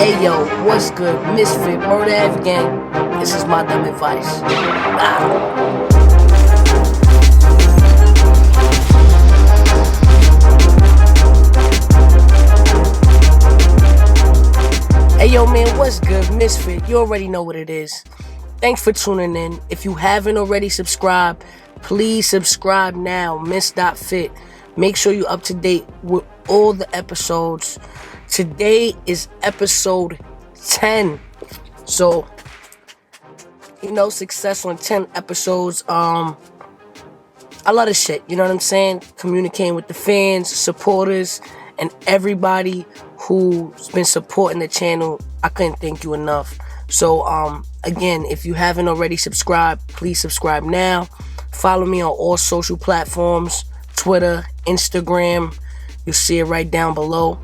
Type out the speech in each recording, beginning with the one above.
Hey yo, what's good? Ms.Fit, Murda Ave gang. This is my dumb advice. Hey yo man, what's good? Ms.Fit, you already know what it is. Thanks for tuning in. If you haven't already subscribed, please subscribe now. Ms.Fit. Make sure you're up to date with all the episodes. Today is episode 10. So, success on 10 episodes. A lot of shit, you know what I'm saying? Communicating with the fans, supporters, and everybody who's been supporting the channel. I couldn't thank you enough. So, again, if you haven't already subscribed, please subscribe now. Follow me on all social platforms, Twitter, Instagram. You'll see it right down below.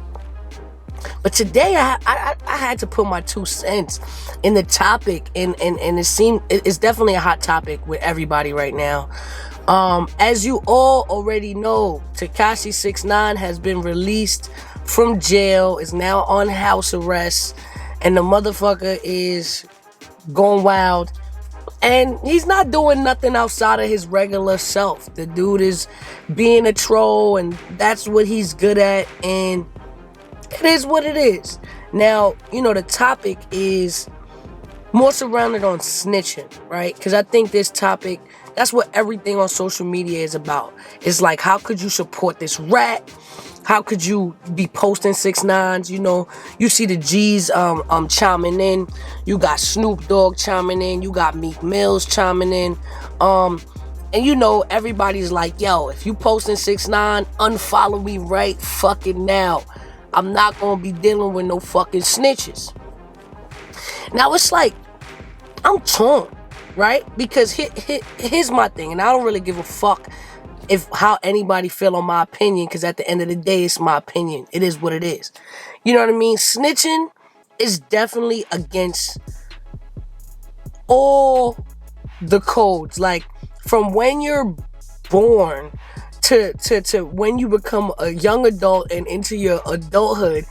But today I had to put my 2 cents in the topic, and it's definitely a hot topic with everybody right now. As you all already know, Tekashi 6ix9ine has been released from jail, is now on house arrest, and the motherfucker is going wild. And he's not doing nothing outside of his regular self. The dude is being a troll, and that's what he's good at, and it is what it is. Now, the topic is more surrounded on snitching, right? Because I think this topic, that's what everything on social media is about. It's like, how could you support this rat? How could you be posting 6ix9ines? You see the G's chiming in. You got Snoop Dogg chiming in. You got Meek Mills chiming in. And everybody's like, yo, if you posting 6ix9ine, unfollow me right fucking now. I'm not gonna be dealing with no fucking snitches. Now it's like, I'm torn, right? Because here's my thing, and I don't really give a fuck how anybody feel on my opinion, because at the end of the day, it's my opinion. It is what it is. You know what I mean? Snitching is definitely against all the codes. Like, from when you're born to when you become a young adult and into your adulthood,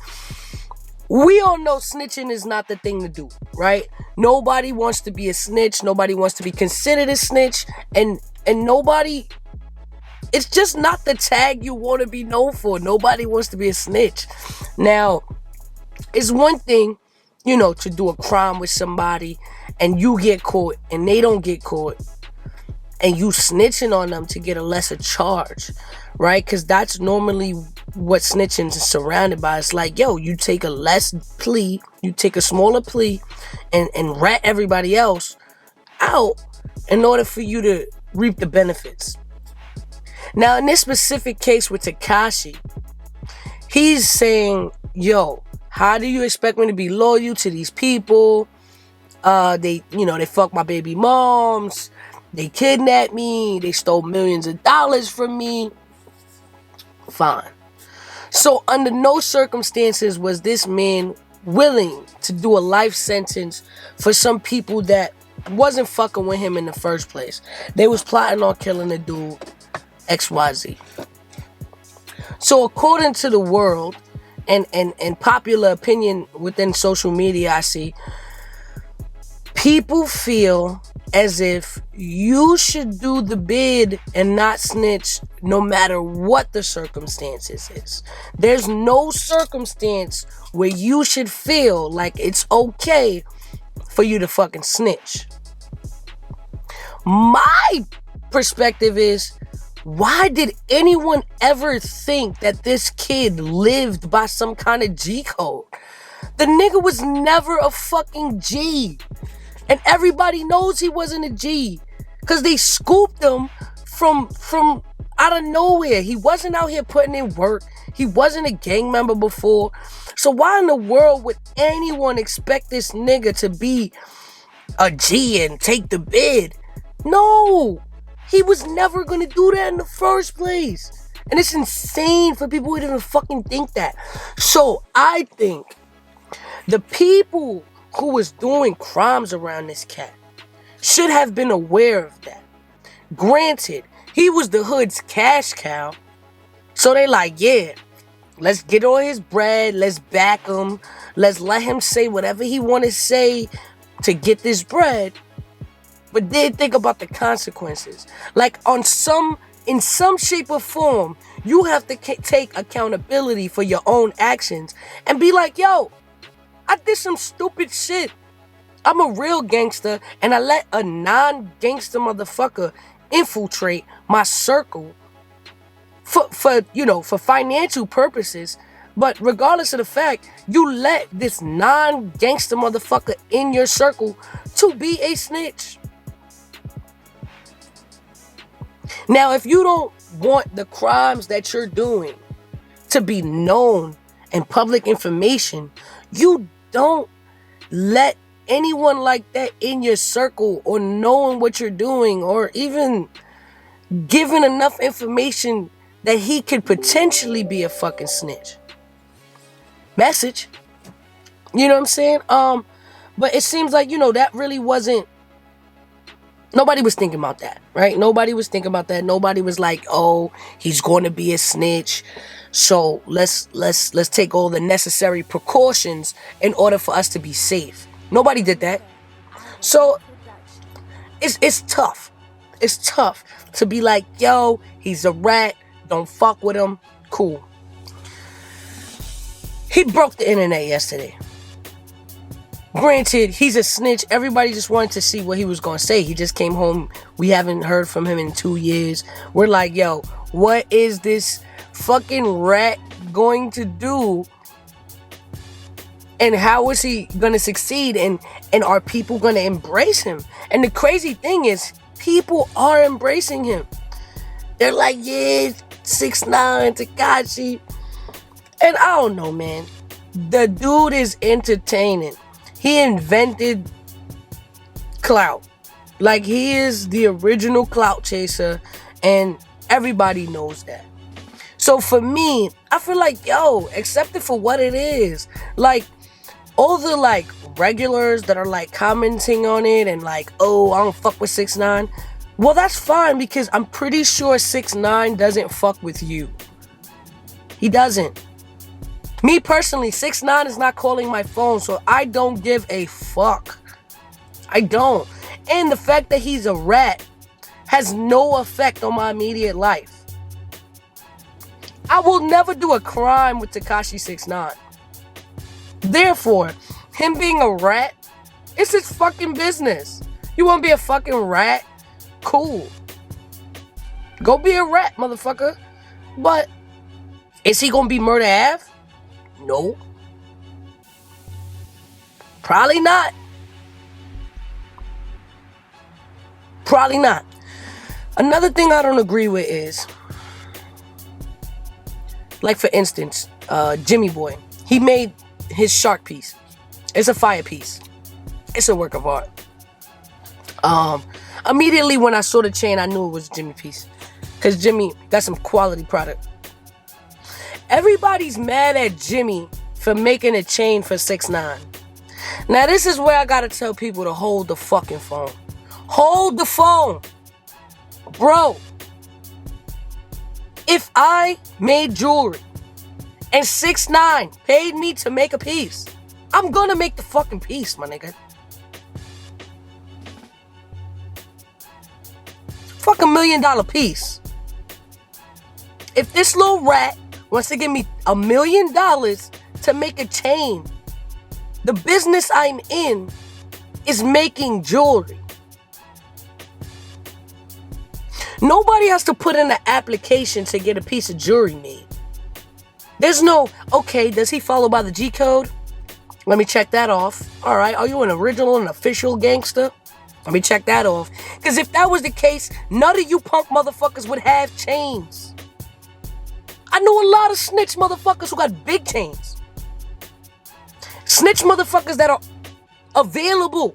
we all know snitching is not the thing to do, right? Nobody wants to be a snitch. Nobody wants to be considered a snitch. And nobody... It's just not the tag you want to be known for. Nobody wants to be a snitch. Now, it's one thing, to do a crime with somebody and you get caught and they don't get caught, and you snitching on them to get a lesser charge, right? Because that's normally what snitching is surrounded by. It's like, yo, you take a less plea, you take a smaller plea, and rat everybody else out in order for you to reap the benefits. Now, in this specific case with Tekashi, he's saying, yo, how do you expect me to be loyal to these people? They fucked my baby moms. They kidnapped me. They stole millions of dollars from me. Fine. So, under no circumstances was this man willing to do a life sentence for some people that wasn't fucking with him in the first place. They was plotting on killing the dude, XYZ. So, according to the world and popular opinion within social media, I see people feel as if you should do the bid and not snitch no matter what the circumstances is. There's no circumstance where you should feel like it's okay for you to fucking snitch. My perspective is, why did anyone ever think that this kid lived by some kind of G code? The nigga was never a fucking G. And everybody knows he wasn't a G, because they scooped him from out of nowhere. He wasn't out here putting in work. He wasn't a gang member before. So why in the world would anyone expect this nigga to be a G and take the bid? No, he was never going to do that in the first place. And it's insane for people who didn't even fucking think that. So I think the people who was doing crimes around this cat should have been aware of that. Granted, he was the hood's cash cow, so they like, yeah, Let's get on his bread. Let's back him. Let's let him say whatever he want to say to get this bread. But then think about the consequences. Like in some shape or form, you have to take accountability for your own actions and be like, yo, I did some stupid shit. I'm a real gangster and I let a non-gangster motherfucker infiltrate my circle for financial purposes. But regardless of the fact, you let this non-gangster motherfucker in your circle to be a snitch. Now, if you don't want the crimes that you're doing to be known and public information, you don't let anyone like that in your circle or knowing what you're doing or even giving enough information that he could potentially be a fucking snitch. Message. You know what I'm saying? But it seems like, that really wasn't, nobody was thinking about that, right? Nobody was thinking about that. Nobody was like, oh, he's going to be a snitch, so let's take all the necessary precautions in order for us to be safe. Nobody did that. So it's tough. It's tough to be like, yo, he's a rat. Don't fuck with him. Cool. He broke the internet yesterday. Granted, he's a snitch. Everybody just wanted to see what he was going to say. He just came home. We haven't heard from him in 2 years. We're like, yo, what is this fucking rat going to do? And how is he going to succeed? And are people going to embrace him? And the crazy thing is, people are embracing him. They're like, yeah, 6ix9ine, Tekashi. And I don't know, man. The dude is entertaining. He invented clout. Like, he is the original clout chaser, and everybody knows that. So for me, I feel like, yo, accept it for what it is. Like, all the, like, regulars that are, like, commenting on it and, like, oh, I don't fuck with 6ix9ine. Well, that's fine, because I'm pretty sure 6ix9ine doesn't fuck with you. He doesn't. Me personally, 6ix9ine is not calling my phone, so I don't give a fuck. I don't. And the fact that he's a rat has no effect on my immediate life. I will never do a crime with Tekashi 6ix9ine. Therefore, him being a rat, it's his fucking business. You want to be a fucking rat? Cool. Go be a rat, motherfucker. But is he going to be Murda Ave? No. Probably not. Probably not. Another thing I don't agree with is, like, for instance, Jimmy Boy. He made his shark piece. It's a fire piece. It's a work of art. Immediately when I saw the chain, I knew it was Jimmy piece. Because Jimmy got some quality product. Everybody's mad at Jimmy for making a chain for 6ix9ine. Now, this is where I gotta tell people to hold the fucking phone. Hold the phone. Bro, if I made jewelry and 6ix9ine paid me to make a piece, I'm gonna make the fucking piece, my nigga. Fuck $1 million piece. If this little rat wants to give me $1 million to make a chain, the business I'm in is making jewelry. Nobody has to put in an application to get a piece of jewelry made. There's no, okay, does he follow by the G code? Let me check that off. All right, are you an original and official gangster? Let me check that off. Because if that was the case, none of you punk motherfuckers would have chains. I know a lot of snitch motherfuckers who got big chains. Snitch motherfuckers that are available,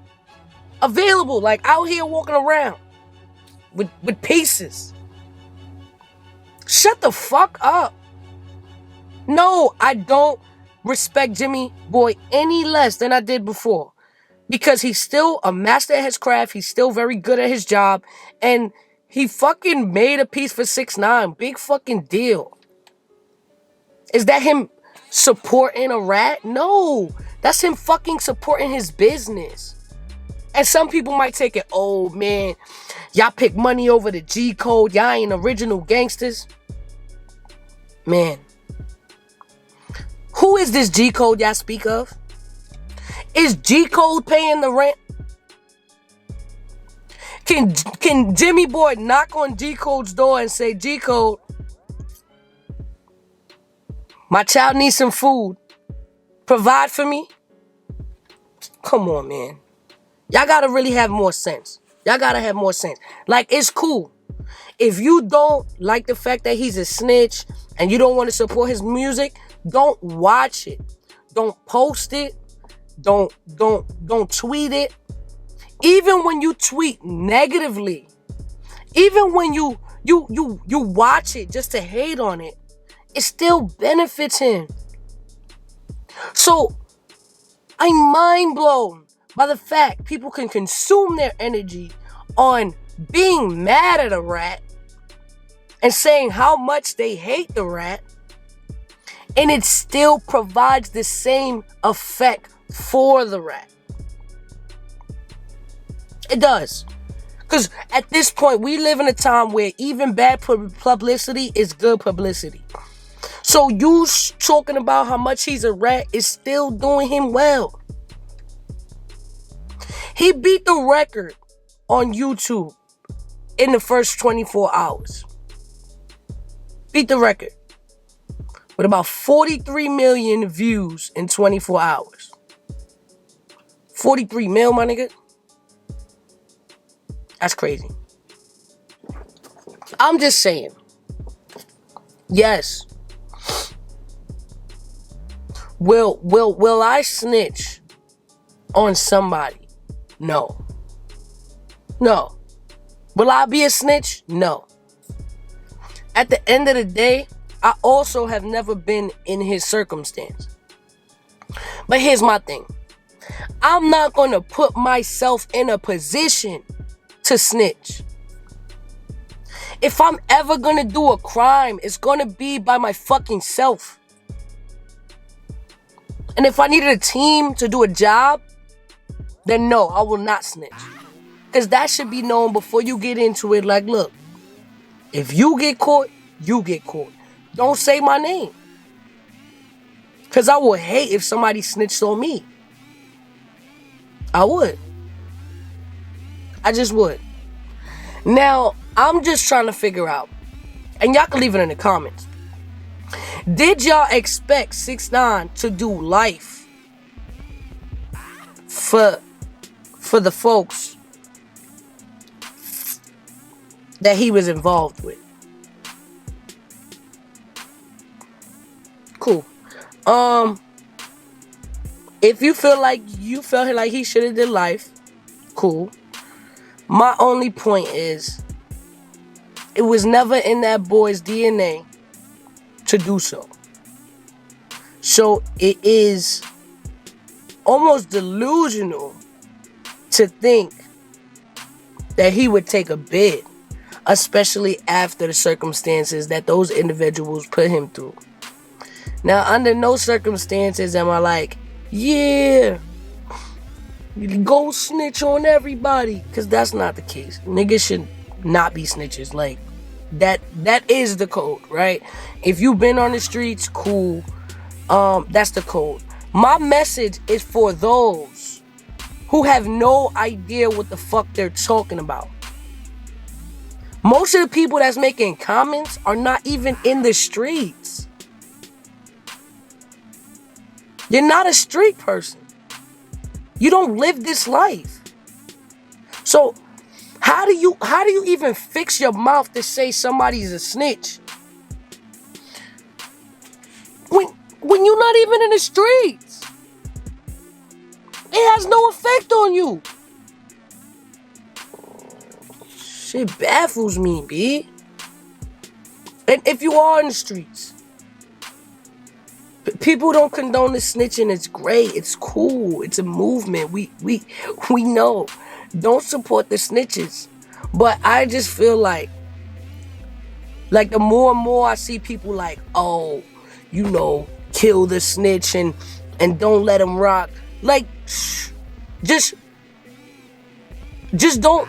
like out here walking around with pieces. Shut the fuck up. No, I don't respect Jimmy Boy any less than I did before. Because he's still a master at his craft. He's still very good at his job. And he fucking made a piece for 6ix9ine. Big fucking deal. Is that him supporting a rat? No. That's him fucking supporting his business. And some people might take it, oh man, y'all pick money over the G code. Y'all ain't original gangsters. Man. Who is this G code y'all speak of? Is G code paying the rent? Can Jimmy Boy knock on G code's door and say, G code, my child needs some food. Provide for me? Come on, man. Y'all gotta really have more sense. Y'all gotta have more sense. Like, it's cool. If you don't like the fact that he's a snitch and you don't want to support his music, don't watch it. Don't post it. Don't tweet it. Even when you tweet negatively, even when you watch it just to hate on it, it still benefits him. So I'm mind blown by the fact people can consume their energy on being mad at a rat and saying how much they hate the rat, and it still provides the same effect for the rat. It does. Because at this point, we live in a time where even bad publicity is good publicity. So you talking about how much he's a rat is still doing him well. He beat the record on YouTube in the first 24 hours. Beat the record. With about 43 million views in 24 hours. 43 mil, my nigga. That's crazy. I'm just saying. Yes. Will I snitch on somebody? No. No. Will I be a snitch? No. At the end of the day, I also have never been in his circumstance. But here's my thing. I'm not going to put myself in a position to snitch. If I'm ever going to do a crime, it's going to be by my fucking self. And if I needed a team to do a job, then no, I will not snitch. Because that should be known before you get into it. Like, look, if you get caught, you get caught. Don't say my name. Because I would hate if somebody snitched on me. I would. I just would. Now, I'm just trying to figure out, and y'all can leave it in the comments. Did y'all expect 6ix9ine to do life for the folks that he was involved with? Cool. If you felt like he should have did life, cool. My only point is, it was never in that boy's DNA to do so. So it is almost delusional to think that he would take a bid, especially after the circumstances that those individuals put him through. Now, under no circumstances am I like, yeah, you go snitch on everybody, because that's not the case. Niggas should not be snitches. Like, that is the code, right? If you've been on the streets, cool. That's the code. My message is for those who have no idea what the fuck they're talking about. Most of the people that's making comments are not even in the streets. You're not a street person. You don't live this life. So how do you even fix your mouth to say somebody's a snitch when you're not even in the streets? It has no effect on you. Shit baffles me, B. And if you are in the streets, people don't condone the snitching. It's great. It's cool. It's a movement. We know. Don't support the snitches. But I just feel like the more and more I see people like, oh, kill the snitch and don't let him rock. Like, just don't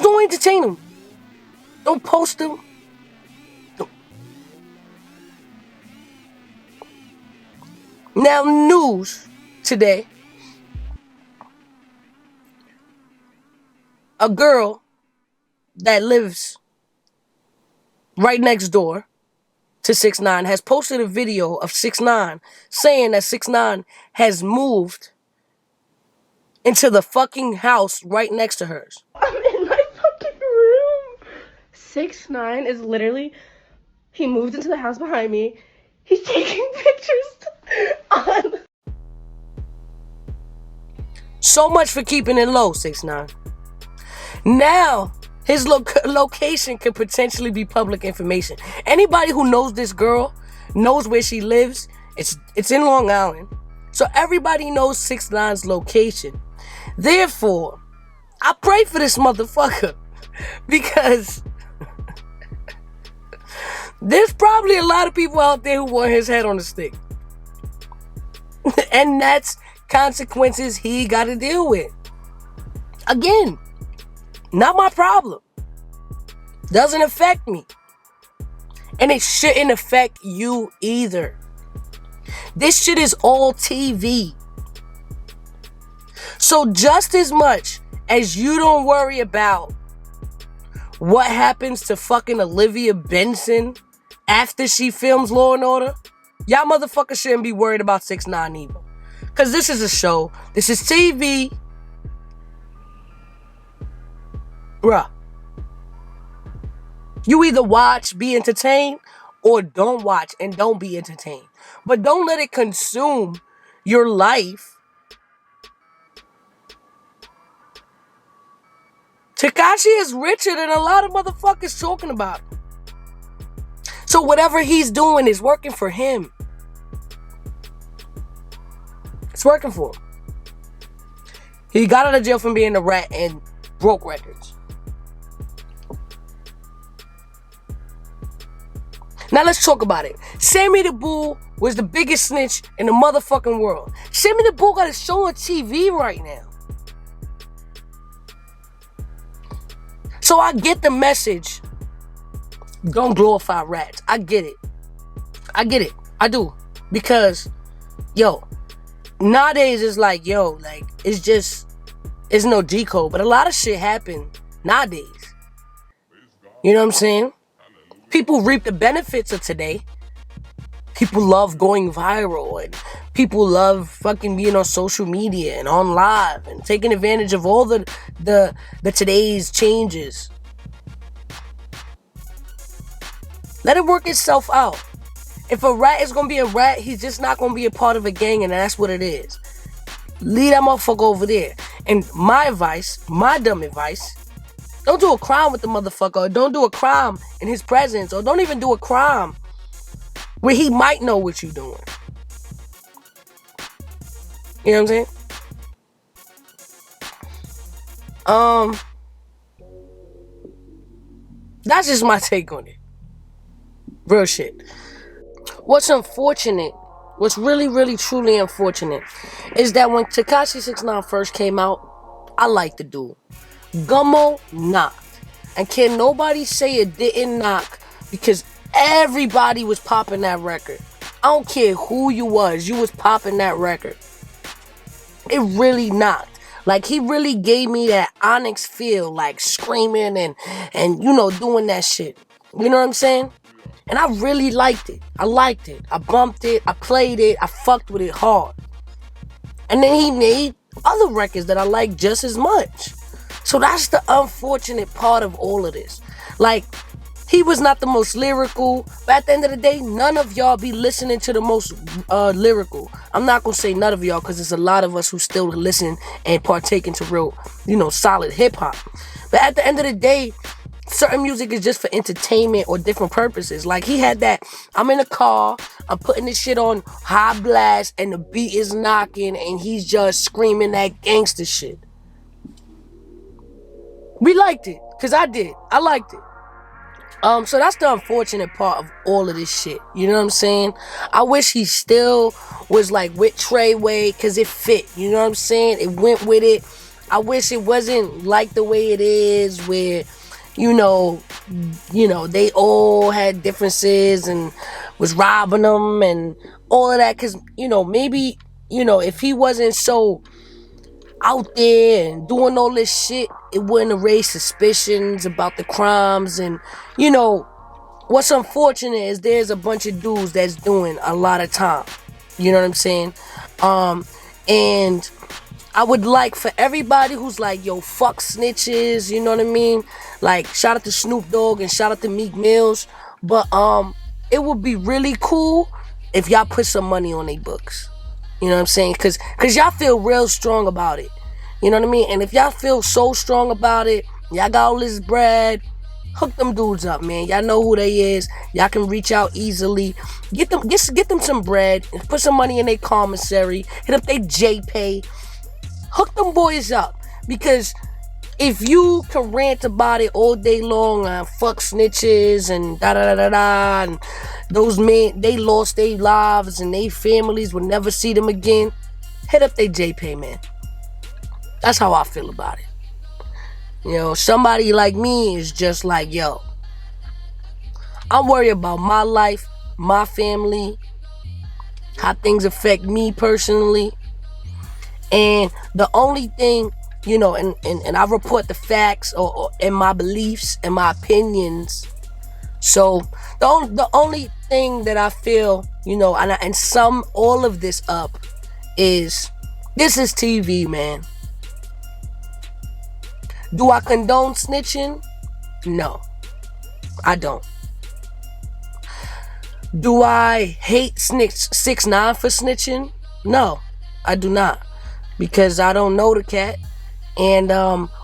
entertain him. Don't post him. Now, news today. A girl that lives right next door to 6ix9ine has posted a video of 6ix9ine saying that 6ix9ine has moved into the fucking house right next to hers. I'm in my fucking room. 6ix9ine is literally, he moved into the house behind me. He's taking pictures on. So much for keeping it low, 6ix9ine. Now, his location could potentially be public information. Anybody who knows this girl knows where she lives. It's in Long Island. So everybody knows 6ix9ine's location. Therefore, I pray for this motherfucker because there's probably a lot of people out there who want his head on a stick. And that's consequences he got to deal with. Again, not my problem. Doesn't affect me. And it shouldn't affect you either. This shit is all TV. So just as much as you don't worry about what happens to fucking Olivia Benson after she films Law and Order, y'all motherfuckers shouldn't be worried about 6ix9ine either. Because this is a show. This is TV. Bruh. You either watch, be entertained, or don't watch and don't be entertained. But don't let it consume your life. Tekashi is richer than a lot of motherfuckers talking about him. So whatever he's doing is working for him. It's working for him. He got out of jail from being a rat and broke records. Now let's talk about it. Sammy the Bull was the biggest snitch in the motherfucking world. Sammy the Bull got a show on TV right now. So I get the message. Don't glorify rats. I get it. I do. Because, nowadays it's like, it's no G code. But a lot of shit happen nowadays. You know what I'm saying? People reap the benefits of today. People love going viral, and people love fucking being on social media and on live and taking advantage of all the today's changes. Let it work itself out. If a rat is gonna be a rat, he's just not gonna be a part of a gang, and that's what it is. Leave that motherfucker over there. And my advice, my dumb advice, don't do a crime with the motherfucker, or don't do a crime in his presence, or don't even do a crime where he might know what you're doing. You know what I'm saying? That's just my take on it. Real shit. What's unfortunate, what's really, really, truly unfortunate, is that when Tekashi 6ix9ine first came out, I liked the dude. Gummo knocked. And can nobody say it didn't knock, because everybody was popping that record. I don't care who you was popping that record. It really knocked. Like, he really gave me that Onyx feel, like screaming and doing that shit. You know what I'm saying? And I really liked it. I liked it. I bumped it. I played it. I fucked with it hard. And then he made other records that I like just as much. So that's the unfortunate part of all of this. Like, he was not the most lyrical, but at the end of the day, none of y'all be listening to the most lyrical. I'm not going to say none of y'all, because there's a lot of us who still listen and partake into real, solid hip-hop. But at the end of the day, certain music is just for entertainment or different purposes. Like, he had that, I'm in a car, I'm putting this shit on high blast, and the beat is knocking, and he's just screaming that gangster shit. We liked it, because I did. I liked it. So that's the unfortunate part of all of this shit. You know what I'm saying? I wish he still was like with Treyway, cause it fit. You know what I'm saying? It went with it. I wish it wasn't like the way it is, where you know, they all had differences and was robbing them and all of that. Cause maybe if he wasn't so out there and doing all this shit, it wouldn't have raised suspicions about the crimes. And what's unfortunate is there's a bunch of dudes that's doing a lot of time. You know what I'm saying? And I would like for everybody who's like, yo, fuck snitches, you know what I mean? Like, shout out to Snoop Dogg and shout out to Meek Mills. But it would be really cool if y'all put some money on their books. You know what I'm saying? Cause y'all feel real strong about it. You know what I mean? And if y'all feel so strong about it, y'all got all this bread, hook them dudes up, man. Y'all know who they is. Y'all can reach out easily. Get them some bread. Put some money in their commissary. Hit up their JPay. Hook them boys up. Because if you can rant about it all day long, fuck snitches and da-da-da-da-da, and those men, they lost their lives and their families will never see them again, hit up their JPay, man. That's how I feel about it. Somebody like me is just like, yo, I'm worried about my life, my family, how things affect me personally. And the only thing, and I report the facts or and my beliefs and my opinions. So the only thing that I feel, and sum all of this up is, this is TV, man. Do I condone snitching? No, I don't. Do I hate 6ix9ine for snitching? No, I do not. Because I don't know the cat. And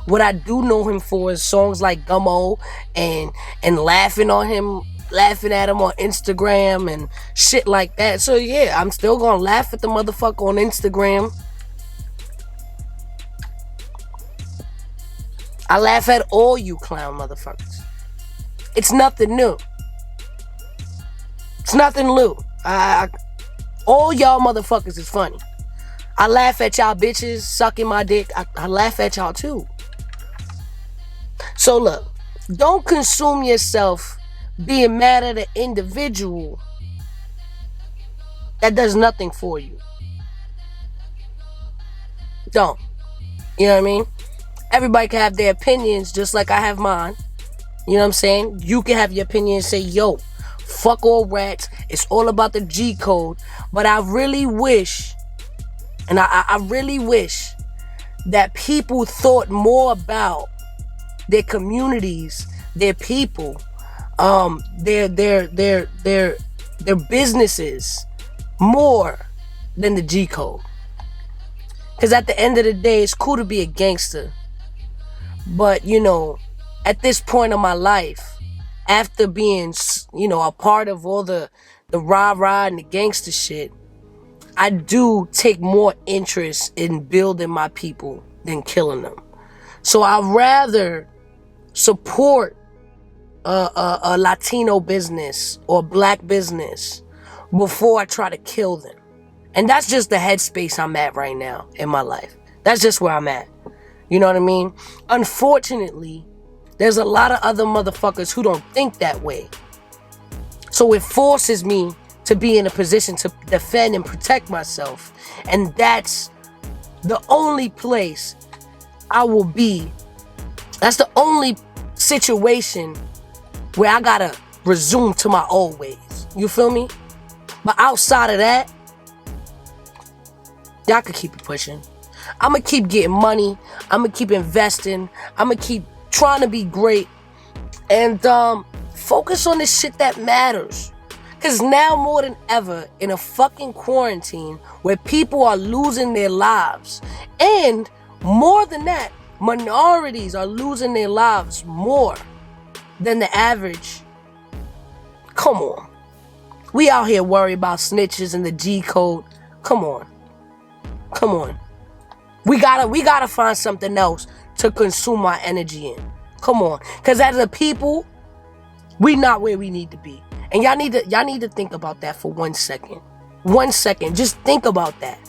what I do know him for is songs like Gummo and laughing at him on Instagram and shit like that. So yeah, I'm still gonna laugh at the motherfucker on Instagram. I laugh at all you clown motherfuckers. It's nothing new. It's nothing new. All y'all motherfuckers is funny. I laugh at y'all bitches sucking my dick. I laugh at y'all too. So look, don't consume yourself being mad at an individual that does nothing for you. Don't. You know what I mean? Everybody can have their opinions just like I have mine. You know what I'm saying? You can have your opinion and say, yo, fuck all rats. It's all about the G code. But I really wish, and I really wish that people thought more about their communities, their people, their businesses more than the G code. Because at the end of the day, it's cool to be a gangster. But, at this point of my life, after being, a part of all the rah-rah and the gangster shit, I do take more interest in building my people than killing them. So I'd rather support a Latino business or black business before I try to kill them. And that's just the headspace I'm at right now in my life. That's just where I'm at. You know what I mean? Unfortunately, there's a lot of other motherfuckers who don't think that way. So it forces me to be in a position to defend and protect myself. And that's the only place I will be. That's the only situation where I gotta resume to my old ways. You feel me? But outside of that, y'all can keep it pushing. I'm gonna keep getting money. I'm gonna keep investing. I'm gonna keep trying to be great. And focus on the shit that matters. Because now more than ever, in a fucking quarantine where people are losing their lives, and more than that, minorities are losing their lives more than the average. Come on. We out here worried about snitches and the G code. Come on. Come on. We gotta find something else to consume our energy in. Come on. Because as a people, We not where we need to be. And y'all need to think about that for 1 second. 1 second. Just think about that.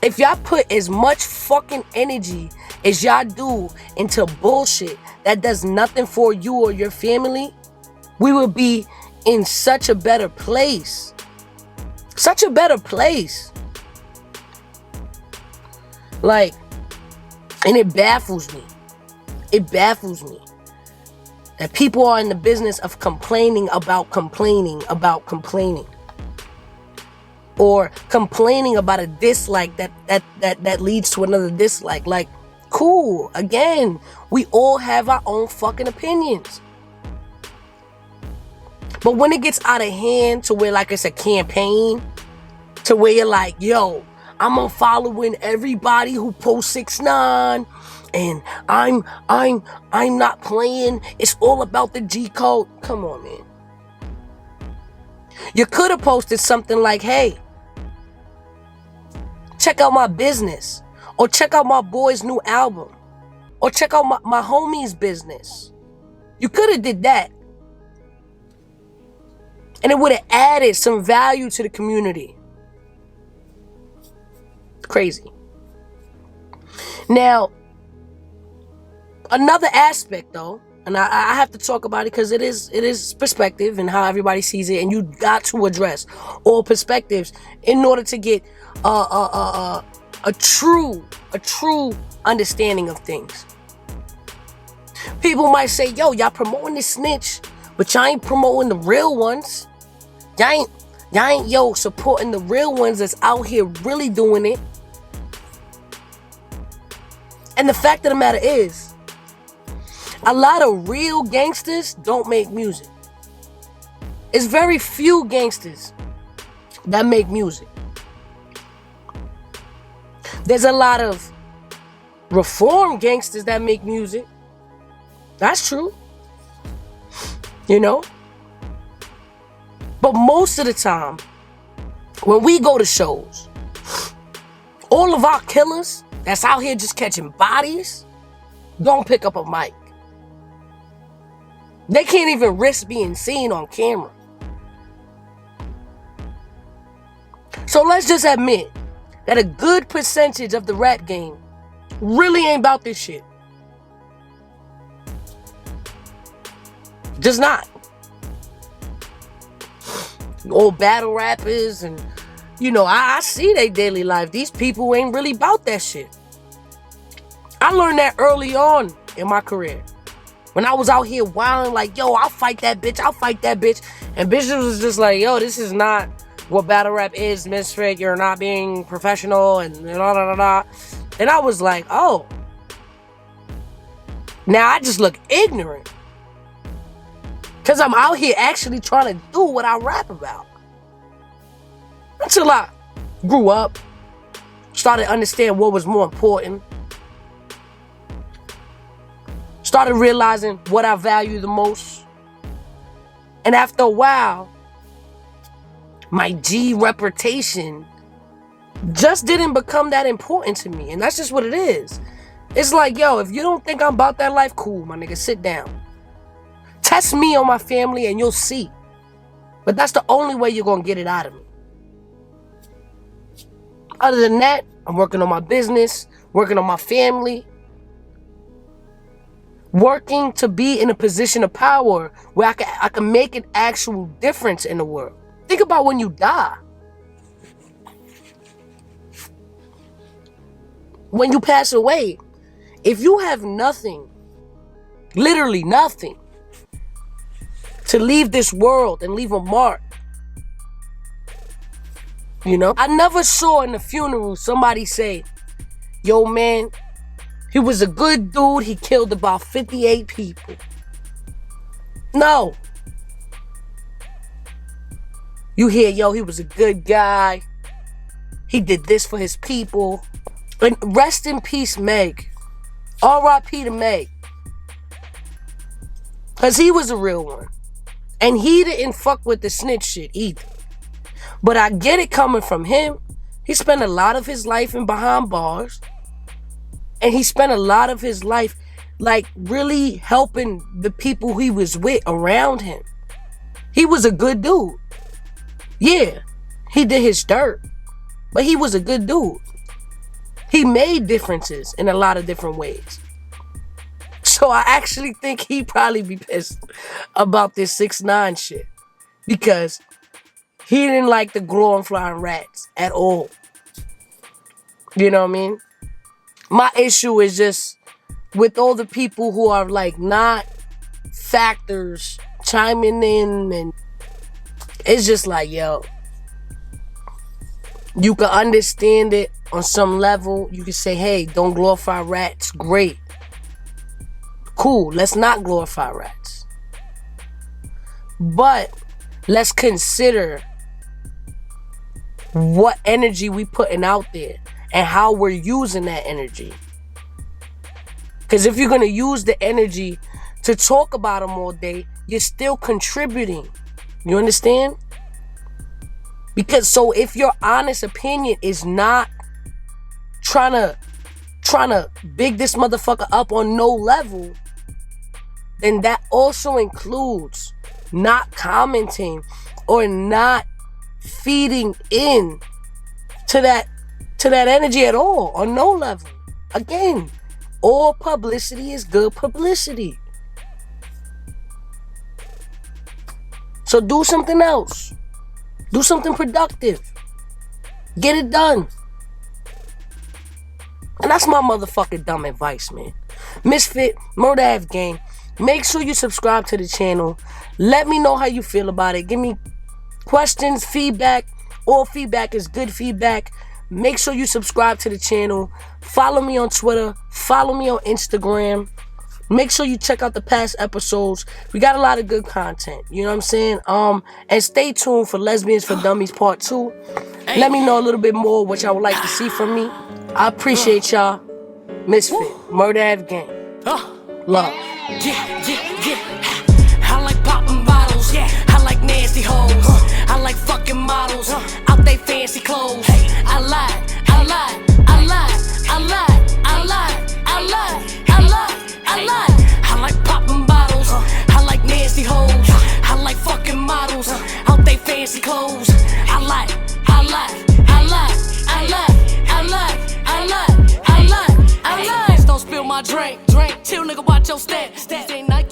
If y'all put as much fucking energy as y'all do into bullshit that does nothing for you or your family, we would be in such a better place. Such a better place. Like, and it baffles me. It baffles me that people are in the business of complaining about complaining about complaining. Or complaining about a dislike that leads to another dislike. Like, cool. Again, we all have our own fucking opinions. But when it gets out of hand to where like it's a campaign, to where you're like, yo, I'm unfollowing everybody who posts 6ix9ine, and I'm not playing. It's all about the G code. Come on, man. You could have posted something like, hey, check out my business, or check out my boy's new album, or check out my homie's business. You could have did that. And it would have added some value to the community. Crazy. Now, another aspect though, and I have to talk about it because it is perspective and how everybody sees it, and you got to address all perspectives in order to get a true understanding of things. People might say, yo, y'all promoting the snitch, but y'all ain't promoting the real ones. Y'all ain't supporting the real ones that's out here really doing it. And the fact of the matter is, a lot of real gangsters don't make music. It's very few gangsters that make music. There's a lot of reform gangsters that make music. That's true. You know? But most of the time, when we go to shows, all of our killers that's out here just catching bodies don't pick up a mic. They can't even risk being seen on camera. So let's just admit that a good percentage of the rap game really ain't about this shit. Just not. Old battle rappers and, I see their daily life. These people ain't really about that shit. I learned that early on in my career. When I was out here wilding like, yo, I'll fight that bitch. And bitches was just like, yo, this is not what battle rap is, Ms.Fit. You're not being professional and da da da da. And I was like, oh. Now I just look ignorant. Because I'm out here actually trying to do what I rap about. Until I grew up, started to understand what was more important. Started realizing what I value the most. And after a while, my G reputation just didn't become that important to me. And that's just what it is. It's like, yo, if you don't think I'm about that life, cool, my nigga, sit down. Test me on my family and you'll see. But that's the only way you're going to get it out of me. Other than that, I'm working on my business, working on my family. Working to be in a position of power where I can make an actual difference in the world. Think about when you die. When you pass away, if you have nothing, literally nothing, to leave this world and leave a mark, I never saw in the funeral somebody say, yo, man, he was a good dude. He killed about 58 people. No. You hear, yo, he was a good guy. He did this for his people. And rest in peace, Meg. R.I.P. to Meg. Because he was a real one. And he didn't fuck with the snitch shit either. But I get it coming from him. He spent a lot of his life in behind bars. And he spent a lot of his life like really helping the people he was with around him. He was a good dude. Yeah, he did his dirt, but he was a good dude. He made differences in a lot of different ways. So I actually think he probably be pissed about this 6ix9ine shit, because he didn't like the glowing flying rats at all. You know what I mean? My issue is just with all the people who are like not factors chiming in, and it's just like, yo, you can understand it on some level. You can say, hey, don't glorify rats. Great. Cool. Let's not glorify rats. But let's consider what energy we putting out there and how we're using that energy. Because if you're going to use the energy to talk about them all day, you're still contributing. You understand? Because so if your honest opinion is not trying to big this motherfucker up on no level, then that also includes not commenting or not feeding in to that energy at all on no level. Again, all publicity is good publicity. So do something else. Do something productive. Get it done. And that's my motherfucking dumb advice, man. Ms.Fit, Murda Ave gang. Make sure you subscribe to the channel. Let me know how you feel about it. Give me questions, feedback. All feedback is good feedback. Make sure you subscribe to the channel. Follow me on Twitter. Follow me on Instagram. Make sure you check out the past episodes. We got a lot of good content. You know what I'm saying? And stay tuned for Lesbians for Dummies Part 2. Let me know a little bit more what y'all would like to see from me. I appreciate y'all. Ms.Fit, Murda Ave gang. Love. I like popping bottles. I like nasty hoes. I like fucking models out they fancy clothes. I lie. I like popping bottles. I like nasty hoes. I like fucking models out they fancy clothes. I like. Don't spill my drink. Chill, nigga, watch your step. These ain't Nike.